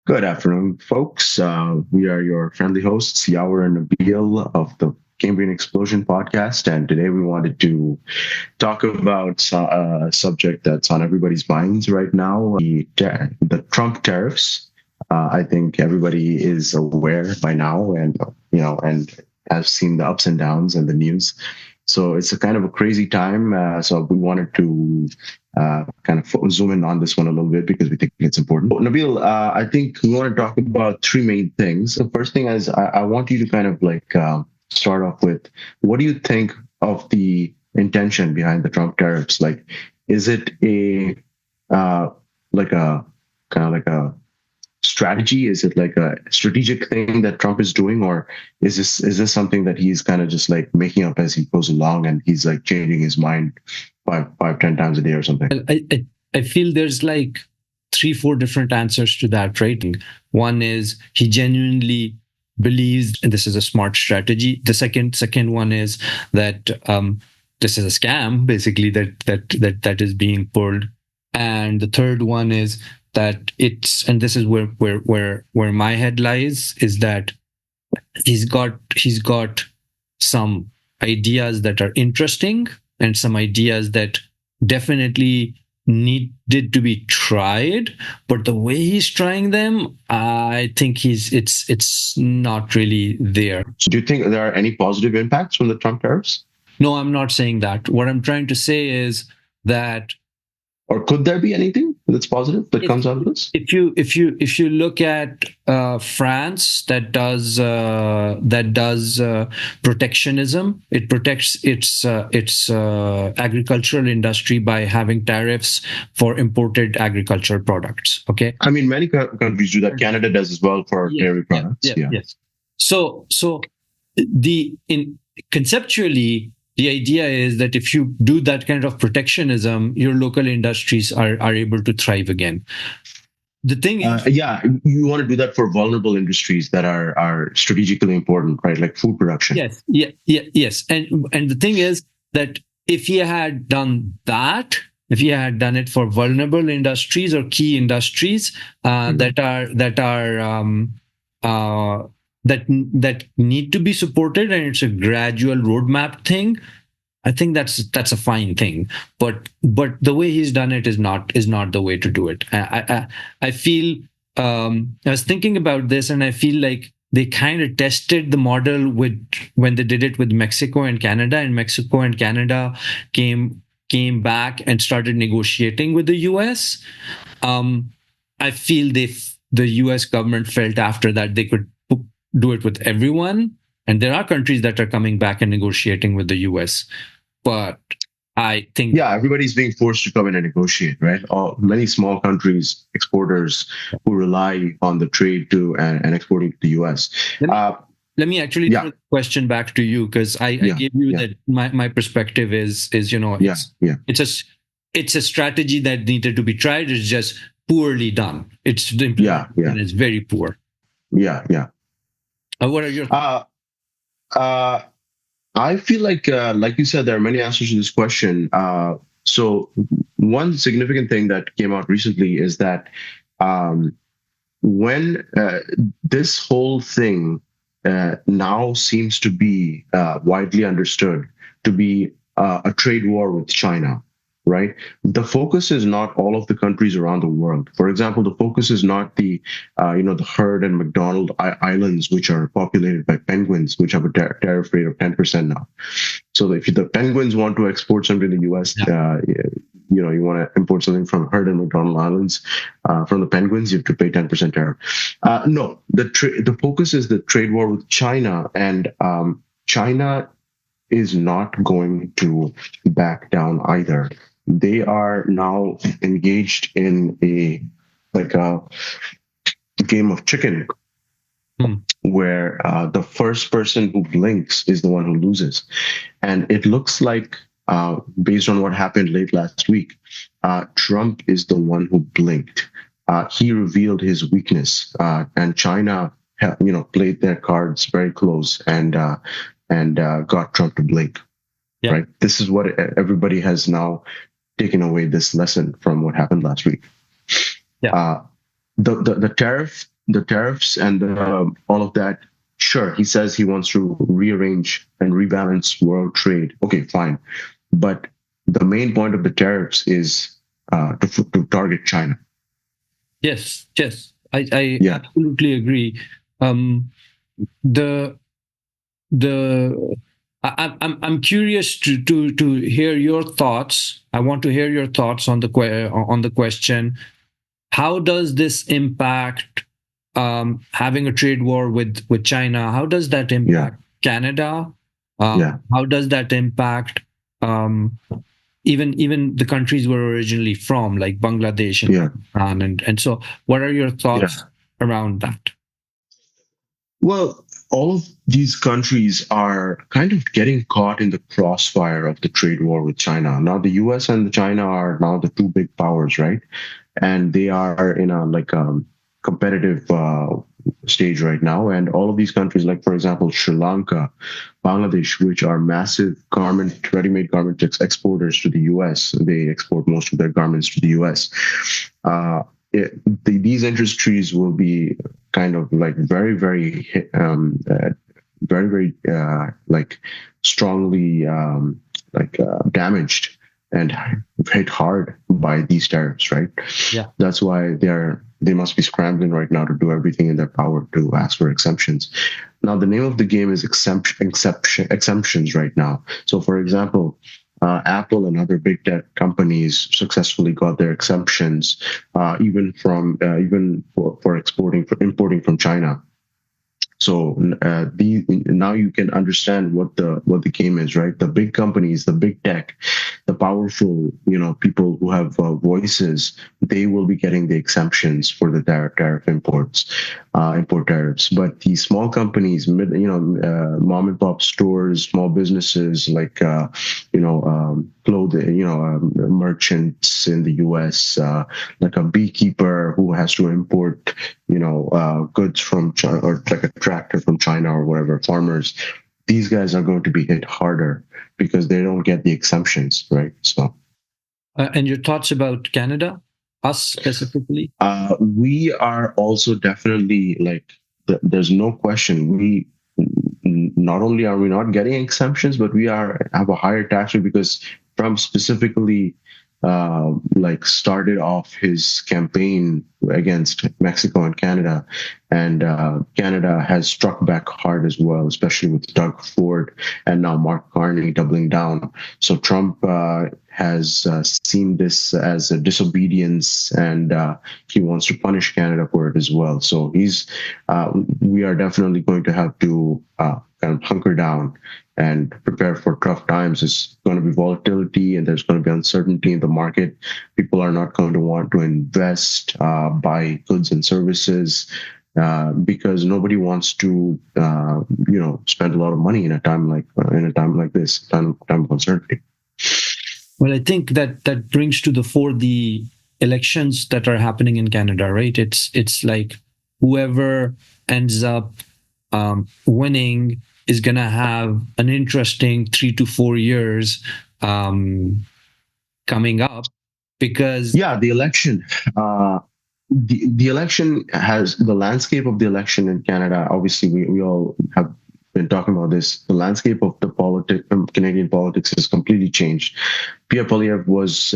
Good afternoon, folks. We are your friendly hosts, Yawar and Nabeel of the Cambrian Explosion Podcast. And today we wanted to talk about a subject that's on everybody's minds right now, the Trump tariffs. I think everybody is aware by now and has seen the ups and downs in the news. So it's a kind of a crazy time. So we wanted to kind of zoom in on this one a little bit because we think it's important. Nabil, I think we want to talk about three main things. The first thing is I want you to kind of start off with, what do you think of the intention behind the Trump tariffs? Like, is it a like a kind of like a strategy? Is it like a strategic thing that Trump is doing, or is this something that he's kind of just like making up as he goes along, and he's like changing his mind five, 10 times a day or something? I feel there's like three, four different answers to that, right? One is he genuinely believes and this is a smart strategy. The second one is that this is a scam, basically, that is being pulled. And the third one is that and this is where my head lies, is that he's got some ideas that are interesting and some ideas that definitely needed to be tried, but the way he's trying them, I think it's not really there. So do you think there are any positive impacts from the Trump tariffs? No, I'm not saying that. What I'm trying to say is that, or could there be anything that's positive that comes out of this? If you look at France, that does protectionism. It protects its agricultural industry by having tariffs for imported agricultural products. Okay, I mean, many countries do that. Canada does as well for dairy products. Yes. So conceptually, the idea is that if you do that kind of protectionism, your local industries are able to thrive again. The thing is, you want to do that for vulnerable industries that are strategically important, right? Like food production. Yes. And the thing is that if he had done that, if he had done it for vulnerable industries or key industries that need to be supported, and it's a gradual roadmap thing, I think that's a fine thing. But the way he's done it is not the way to do it. I feel I was thinking about this, and I feel like they kind of tested the model when they did it with Mexico and Canada, and Mexico and Canada came back and started negotiating with the US. I feel the US government felt after that they could do it with everyone. And there are countries that are coming back and negotiating with the US. But I think... Yeah, everybody's being forced to come in and negotiate, right? Many small countries, exporters who rely on the trade and exporting to the US. Let me actually turn the question back to you, because I gave you that my perspective is it's a strategy that needed to be tried. It's just poorly done. It's it's very poor. Yeah. What are your thoughts? I feel like you said, there are many answers to this question. So one significant thing that came out recently is that when this whole thing now seems to be widely understood to be a trade war with China, right? The focus is not all of the countries around the world. For example, the focus is not the Heard and McDonald Islands, which are populated by penguins, which have a tariff rate of 10% now. So if the penguins want to export something to the US, you want to import something from Heard and McDonald Islands, from the penguins, you have to pay 10% tariff. No, the focus is the trade war with China, and China is not going to back down either. They are now engaged in a game of chicken, where the first person who blinks is the one who loses. And it looks like, based on what happened late last week, Trump is the one who blinked. He revealed his weakness, and China, played their cards very close and got Trump to blink. Yeah. Right. This is what everybody has now taken away, this lesson from what happened last week. Yeah. The tariff the tariffs and all of that. Sure, he says he wants to rearrange and rebalance world trade. Okay, fine, but the main point of the tariffs is to target China. Yes, yes, I Yeah, absolutely agree. Um, the the I'm curious to hear your thoughts. I want to hear your thoughts on on the question. How does this impact having a trade war with China? How does that yeah, impact Canada? yeah, How does that impact um, even the countries we're originally from, like Bangladesh and yeah, Pakistan? And so, what are your yeah. thoughts around that? Well, all of these countries are kind of getting caught in the crossfire of the trade war with China. Now, the US and China are now the two big powers, right? And they are in a like competitive stage right now. And all of these countries, like for example, Sri Lanka, Bangladesh, which are massive ready-made garment exporters to the US, they export most of their garments to the US. Uh, these industries will be kind of like like strongly damaged and hit hard by these tariffs, right? Yeah. That's why they must be scrambling right now to do everything in their power to ask for exemptions. Now, the name of the game is exemptions right now. So, for example, Apple and other big tech companies successfully got their exemptions, even for exporting for importing from China. So now you can understand what the game is, right? The big companies, the big tech, the powerful, people who have voices, they will be getting the exemptions for the tariff import tariffs. But the small companies, mom and pop stores, small businesses like clothing, merchants in the U.S., like a beekeeper who has to import goods from China, or like a tractor from China or whatever, farmers, these guys are going to be hit harder because they don't get the exemptions, right? So, And your thoughts about Canada, us specifically? we are also definitely like, there's no question. Not only are we not getting exemptions, but we have a higher tax rate because Trump specifically like started off his campaign against Mexico and Canada, and Canada has struck back hard as well, especially with Doug Ford and now Mark Carney doubling down. So Trump has seen this as a disobedience, and he wants to punish Canada for it as well. So we are definitely going to have to kind of hunker down and prepare for tough times. There's going to be volatility and there's going to be uncertainty in the market. People are not going to want to invest, buy goods and services, because nobody wants to, spend a lot of money in a time like this, time of uncertainty. Well, I think that brings to the fore the elections that are happening in Canada, right? It's like whoever ends up winning is gonna have an interesting 3 to 4 years coming up because Yeah, the election. The election has the landscape of the election in Canada. Obviously, we all have been talking about this. The landscape of the Canadian politics has completely changed. Pierre Poilievre was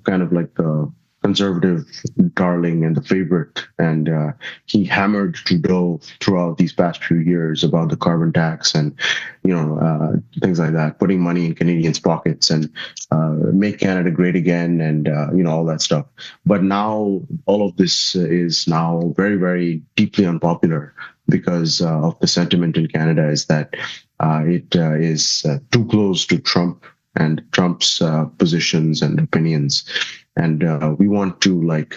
kind of like the conservative darling and the favorite, and he hammered Trudeau throughout these past few years about the carbon tax and things like that, putting money in Canadians' pockets and make Canada great again, and all that stuff. But now all of this is now very, very deeply unpopular because of the sentiment in Canada is that it is too close to Trump and Trump's positions and opinions, and we want to like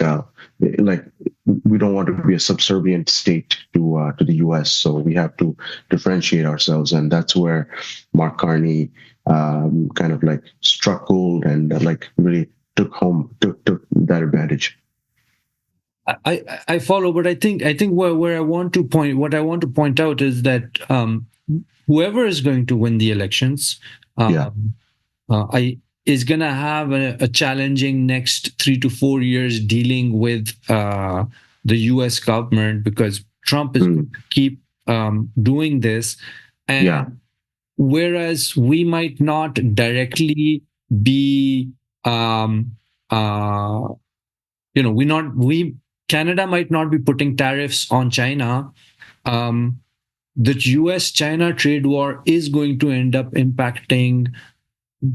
we don't want to be a subservient state to the U.S. So we have to differentiate ourselves, and that's where Mark Carney kind of like struck gold and like really took that advantage. I follow, but I think where I want to point what I want to point out is that whoever is going to win the elections, Yeah, I is going to have a challenging next 3 to 4 years dealing with the US government, because Trump is going Mm. to keep doing this. Yeah. And whereas we might not directly be, um, uh, we Canada might not be putting tariffs on China. Um, the US China trade war is going to end up impacting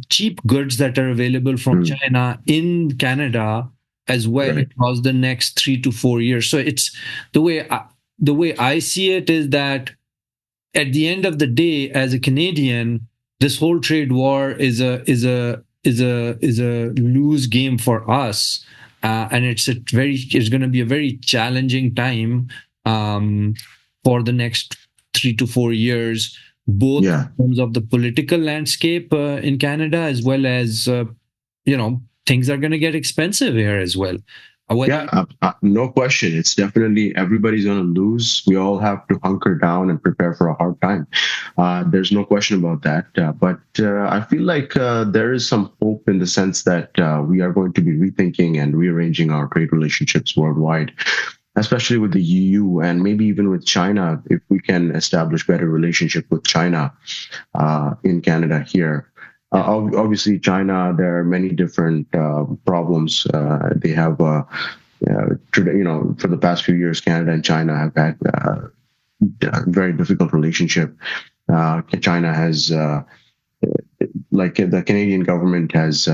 cheap goods that are available from Mm. China in Canada as well Right. across the next 3 to 4 years. So it's the way the way I see it is that at the end of the day, as a Canadian, this whole trade war is a lose game for us, and it's going to be a very challenging time, um, for the next 3 to 4 years, both Yeah. in terms of the political landscape in Canada, as well as things are going to get expensive here as well. Whether Yeah, no question. It's definitely everybody's going to lose. We all have to hunker down and prepare for a hard time. There's no question about that. But I feel like there is some hope in the sense that we are going to be rethinking and rearranging our trade relationships worldwide, especially with the EU and maybe even with China. If we can establish better relationship with China in Canada here. Obviously, China, there are many different problems. They have, for the past few years, Canada and China have had a very difficult relationship. China has, like the Canadian government has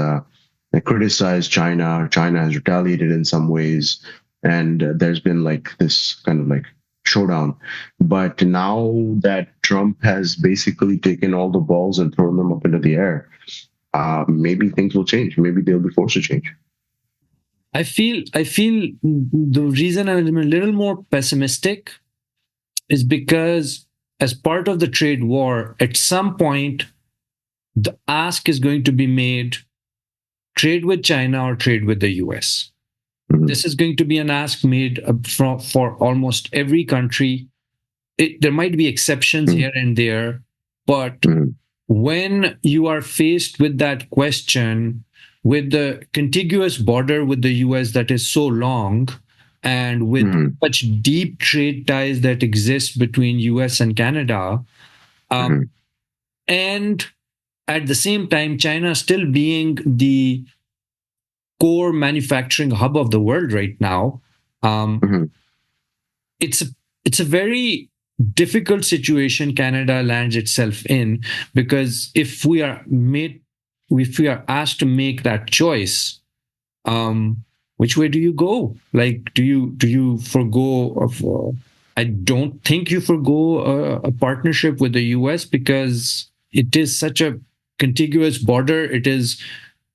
criticized China. China has retaliated in some ways, and there's been like this kind of like showdown. But now that Trump has basically taken all the balls and thrown them up into the air, maybe things will change. Maybe they'll be forced to change. I feel the reason I'm a little more pessimistic is because, as part of the trade war, at some point the ask is going to be made: trade with China or trade with the US. Mhm. This is going to be an ask made for almost every country. There might be exceptions Mhm. here and there, but Mhm. when you are faced with that question, with the contiguous border with the US that is so long, and with Mhm. such deep trade ties that exist between US and Canada, um, Mhm. and at the same time, China still being the core manufacturing hub of the world right now, um, Mhm. it's a, it's a very difficult situation Canada lands itself in, because if we are asked to make that choice, which way do you go? Like, do you forgo of? I don't think you forgo a partnership with the US, because it is such a contiguous border. It is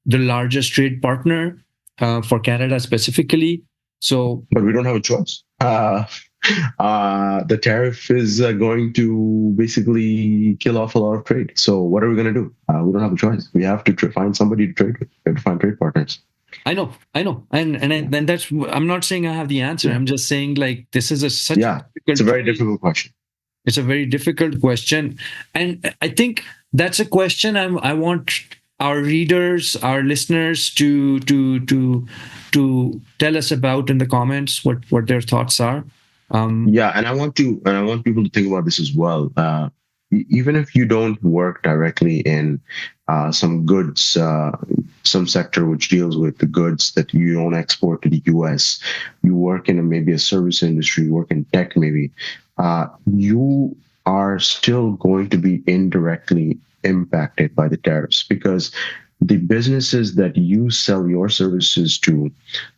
the largest trade partner for Canada specifically. So But we don't have a choice. The tariff is going to basically kill off a lot of trade. So what are we going to do? We don't have a choice. We have to find somebody to trade with. We have to find trade partners. I know, and that's. I'm not saying I have the answer. Yeah. I'm just saying, like, this is such a Yeah. It's a difficult very choice. difficult question. It's a very difficult question, and I think that's a question I want our readers, our listeners, to tell us about in the comments what their thoughts are. Yeah, and I want people to think about this as well. Even if you don't work directly in some goods, some sector which deals with the goods that you don't export to the US, you work in maybe a service industry, you work in tech maybe, you are still going to be indirectly impacted by the tariffs, because the businesses that you sell your services to,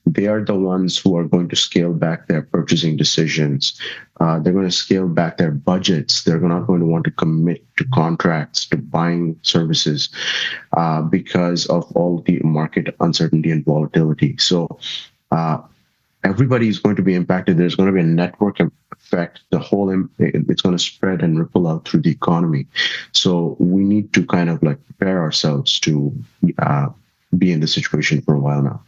they are the ones who are going to scale back their purchasing decisions. They're going to scale back their budgets. They're not going to want to commit to contracts, to buying services, because of all the market uncertainty and volatility. So uh, everybody is going to be impacted. There's going to be a network effect. It's going to spread and ripple out through the economy. So we need to kind of like prepare ourselves to uh, be in this situation for a while now.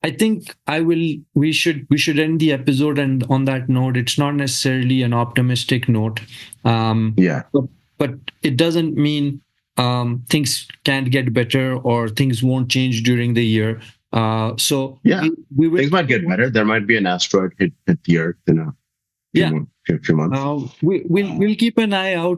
I think we should end the episode, and on that note, it's not necessarily an optimistic note, Yeah. but it doesn't mean things can't get better or things won't change during the year. So Yeah, we will. things might get better. There might be an asteroid hit the Earth in a Yeah. few months. We'll keep an eye out